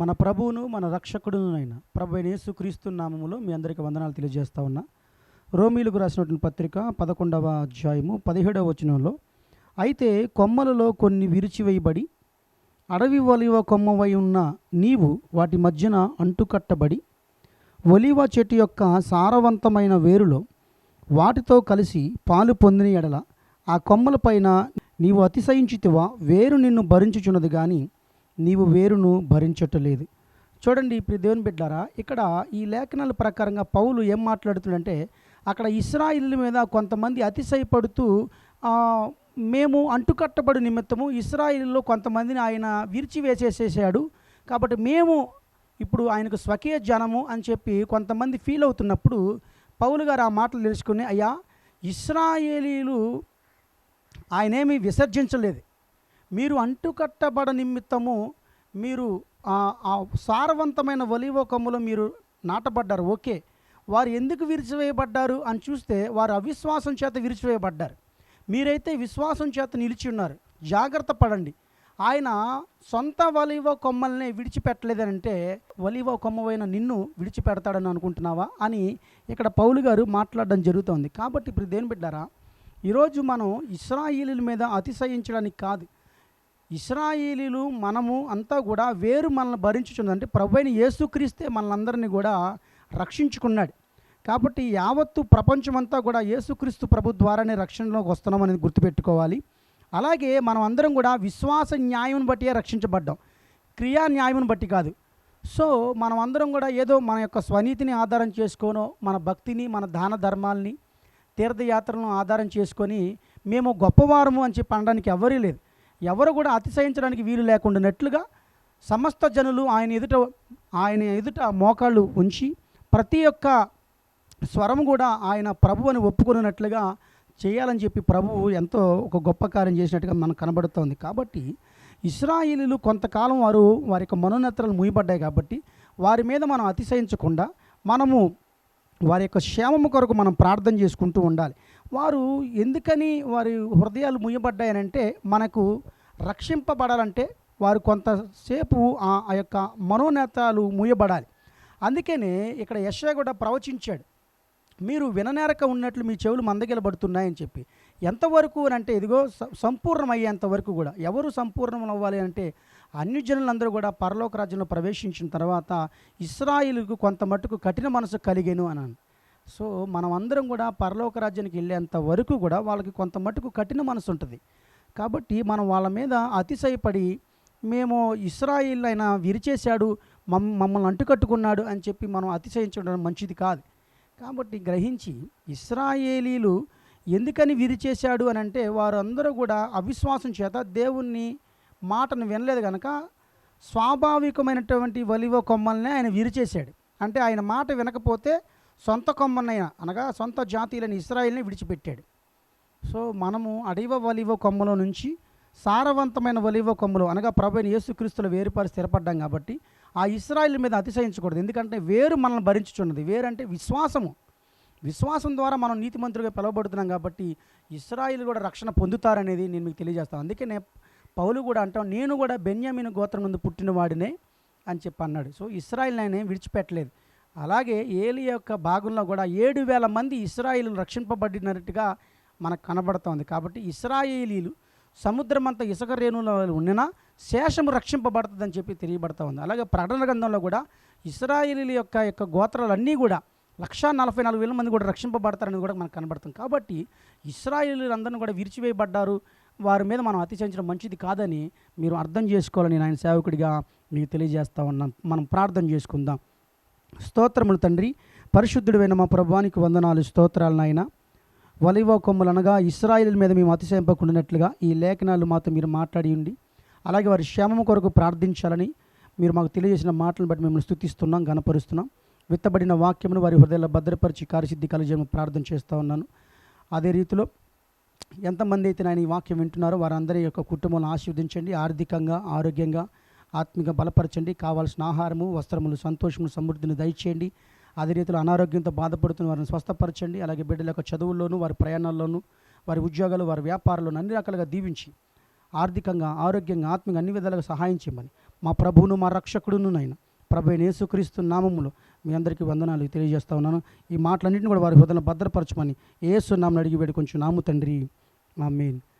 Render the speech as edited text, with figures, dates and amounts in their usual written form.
మన ప్రభువును మన రక్షకుడునైన ప్రభువైన యేసుక్రీస్తు నామములో మీ అందరికీ వందనాలు తెలియజేస్తా ఉన్నా. రోమీలకు రాసినటువంటి పత్రిక 11వ అధ్యాయము 17వ వచనంలో, అయితే కొమ్మలలో కొన్ని విరిచివేయబడి అడవి ఒలివ కొమ్మవై ఉన్న నీవు వాటి మధ్యన అంటుకట్టబడి ఒలివ చెట్టు యొక్క సారవంతమైన వేరులో వాటితో కలిసి పాలు పొందిన ఎడల ఆ కొమ్మలపైన నీవు అతిశయించితివా, వేరు నిన్ను భరించుచున్నది కానీ నీవు వేరును భరించటలేదు. చూడండి ఇప్పుడు దేవుని బిడ్డారా, ఇక్కడ ఈ లేఖనాల ప్రకారంగా పౌలు ఏం మాట్లాడుతుందంటే, అక్కడ ఇశ్రాయేలు మీద కొంతమంది అతిశయపడుతూ మేము అంటుకట్టబడి నిమిత్తము ఇశ్రాయేలులో కొంతమందిని ఆయన విరిచివేసేసేసాడు కాబట్టి మేము ఇప్పుడు ఆయనకు స్వకీయ జనము అని చెప్పి కొంతమంది ఫీల్ అవుతున్నప్పుడు పౌలు గారు ఆ మాటలు తెలుసుకుని, అయ్యా ఇశ్రాయేలీలు ఆయనేమీ విసర్జించలేదు, మీరు అంటుకట్టబడ నిమిత్తము మీరు ఆ సారవంతమైన ఒలీవ కొమ్మలో మీరు నాటబడ్డారు. ఓకే, వారు ఎందుకు విరిచివేయబడ్డారు అని చూస్తే వారు అవిశ్వాసం చేత విరిచివేయబడ్డారు. మీరైతే విశ్వాసం చేత నిలిచి ఉన్నారు. జాగ్రత్త పడండి. ఆయన సొంత ఒలీవ కొమ్మల్ని విడిచిపెట్టలేదనంటే ఒలీవ కొమ్మవైన నిన్ను విడిచిపెడతాడని అనుకుంటున్నావా అని ఇక్కడ పౌలు గారు మాట్లాడడం జరుగుతుంది. కాబట్టి ఇప్పుడు దేని బిడ్డారా, ఈరోజు మనం ఇశ్రాయేలీల మీద అతిశయించడానికి కాదు, ఇశ్రాయేలీలు మనము అంతా కూడా వేరు మనల్ని భరించుచున్నది. అంటే ప్రభువైన యేసుక్రీస్తే మనలందరినీ కూడా రక్షించుకున్నాడు. కాబట్టి యావత్తు ప్రపంచమంతా కూడా యేసుక్రీస్తు ప్రభు ద్వారానే రక్షణలోకి వస్తున్నాం అనేది గుర్తుపెట్టుకోవాలి. అలాగే మనం అందరం కూడా విశ్వాస న్యాయం బట్టియే రక్షించబడ్డాం, క్రియా న్యాయం బట్టి కాదు. సో మనం అందరం కూడా ఏదో మన యొక్క స్వనీతిని ఆధారం చేసుకోనో, మన భక్తిని, మన దాన ధర్మాలని, తీర్థయాత్రలను ఆధారం చేసుకొని మేము గొప్పవారము అని చెప్పి అనడానికి ఎవరీ లేదు. ఎవరు కూడా అతిశయించడానికి వీలు లేకుండానట్లుగా సమస్త జనులు ఆయన ఎదుట మోకాళ్ళు ఉంచి ప్రతి ఒక్క స్వరం కూడా ఆయన ప్రభు అని ఒప్పుకున్నట్లుగా చేయాలని చెప్పి ప్రభువు ఎంతో ఒక గొప్ప కార్యం చేసినట్టుగా మనకు కనబడుతోంది. కాబట్టి ఇశ్రాయేలీలు కొంతకాలం వారి యొక్క మనోనేత్రాలు మూయబడ్డాయి. కాబట్టి వారి మీద మనం అతిశయించకుండా మనము వారి యొక్క క్షేమము కొరకు మనం ప్రార్థన చేసుకుంటూ ఉండాలి. వారు ఎందుకని వారి హృదయాలు ముయ్యబడ్డాయనంటే, మనకు రక్షింపబడాలంటే వారు కొంతసేపు ఆ యొక్క మనోనేత్రాలు మూయబడాలి. అందుకనే ఇక్కడ యెషయా కూడా ప్రవచించాడు, మీరు విననేరక ఉన్నట్లు మీ చెవులు మందగిలబడుతున్నాయని చెప్పి. ఎంతవరకు అంటే ఇదిగో సంపూర్ణమయ్యేంత వరకు కూడా. ఎవరు సంపూర్ణం అవ్వాలి అంటే అన్ని జనులందరూ కూడా పరలోక రాజ్యంలో ప్రవేశించిన తర్వాత ఇశ్రాయేలుకు కొంత మట్టుకు కఠిన మనసు కలిగేను అన్నాను. సో మనం అందరం కూడా పరలోక రాజ్యానికి వెళ్ళేంత వరకు కూడా వాళ్ళకి కొంత మట్టుకు కఠిన మనసు ఉంటుంది. కాబట్టి మనం వాళ్ళ మీద అతిశయపడి మేము ఇశ్రాయేలు ఆయన విరిచేశాడు, మమ్మల్ని అంటుకట్టుకున్నాడు అని చెప్పి మనం అతిశయించడం మంచిది కాదు. కాబట్టి గ్రహించి ఇశ్రాయేలీలు ఎందుకని విరిచేశాడు అని అంటే, వారు అందరూ కూడా అవిశ్వాసం చేత దేవుని మాటను వినలేదు కనుక స్వాభావికమైనటువంటి ఒలీవ కొమ్మల్ని ఆయన విరిచేశాడు. అంటే ఆయన మాట వినకపోతే సొంత కొమ్మనైనా అనగా సొంత జాతీయులని ఇశ్రాయేల్ని విడిచిపెట్టాడు. సో మనము అడవి ఒలీవ కొమ్మలో నుంచి సారవంతమైన ఒలీవ కొమ్మలు అనగా ప్రభువైన యేసుక్రీస్తులో వేరుపరి స్థిరపడ్డాం. కాబట్టి ఆ ఇశ్రాయేల్ మీద అతిశయించకూడదు. ఎందుకంటే వేరు మనల్ని భరించుచున్నది. వేరంటే విశ్వాసము. విశ్వాసం ద్వారా మనం నీతిమంతులుగా పిలువబడుతున్నాం. కాబట్టి ఇశ్రాయేలు కూడా రక్షణ పొందుతారనేది నేను మీకు తెలియజేస్తాను. అందుకే పౌలు కూడా అంటాం, నేను కూడా బెన్యామీను గోత్రం నుండి పుట్టినవాడినే అని చెప్పి అన్నాడు. సో ఇశ్రాయేల్ ఆయన విడిచిపెట్టలేదు. అలాగే ఏలి యొక్క భాగంలో కూడా 7,000 మంది ఇశ్రాయేలు రక్షింపబడినట్టుగా మనకు కనబడుతోంది. కాబట్టి ఇశ్రాయేలీలు సముద్రమంతా ఇసుక రేణులో ఉండినా శేషము రక్షింపబడుతుందని చెప్పి తెలియబడతా ఉంది. అలాగే ప్రకటన గ్రంథంలో కూడా ఇశ్రాయేలీల యొక్క గోత్రాలన్నీ కూడా 144,000 మంది కూడా రక్షింపబడతారని కూడా మనకు కనబడుతుంది. కాబట్టి ఇశ్రాయేలీలందరినీ కూడా విరిచివేయబడ్డారు, వారి మీద మనం అతిశయించడం మంచిది కాదని మీరు అర్థం చేసుకోవాలని నేను ఆయన సేవకుడిగా మీకు తెలియజేస్తా ఉన్నాను. మనం ప్రార్థన చేసుకుందాం. స్తోత్రములు తండ్రి, పరిశుద్ధుడైన మా ప్రభువానికి వందనాలు, స్తోత్రాలు నాయన. ఒలీవ కొమ్మలు అనగా ఇశ్రాయేలు మీద మేము అతిశయింపకుండానట్లుగా ఈ లేఖనాలు మాతో మీరు మాట్లాడి ఉండి, అలాగే వారి క్షేమము కొరకు ప్రార్థించాలని మీరు మాకు తెలియజేసిన మాటలను బట్టి మిమ్మల్ని స్తుతిస్తున్నాం, గణపరుస్తున్నాం. విత్తబడిన వాక్యమును వారి హృదయాల్లో భద్రపరిచి కార్యసిద్ధి కలజేయమని ప్రార్థన చేస్తూ ఉన్నాను. అదే రీతిలో ఎంతమంది అయితే నేను ఈ వాక్యం వింటున్నారో వారందరి యొక్క కుటుంబాలను ఆశీర్వదించండి, ఆర్థికంగా, ఆరోగ్యంగా, ఆత్మీయంగా బలపరచండి. కావాల్సిన ఆహారము, వస్త్రములు, సంతోషములు, సమృద్ధిని దయచేయండి. అదే రీతిలో అనారోగ్యంతో బాధపడుతున్న వారిని స్వస్థపరచండి. అలాగే బిడ్డల యొక్క చదువుల్లోనూ, వారి ప్రయాణాల్లోనూ, వారి ఉద్యోగాలు, వారి వ్యాపారాలను అన్ని రకాలుగా దీవించి ఆర్థికంగా, ఆరోగ్యంగా, ఆత్మీయంగా అన్ని విధాలుగా సహాయం చేయమని మా ప్రభువును మా రక్షకుడును నాయన ప్రభు అయిన యేసుక్రీస్తు నామములో మీ అందరికీ వందనాలు తెలియజేస్తా ఉన్నాను. ఈ మాటలన్నింటిని కూడా వారి హృదయంలో భద్రపరచమని యేసు నామమున అడిగి వేడుకొంచున్నాము తండ్రి. ఆమేన్.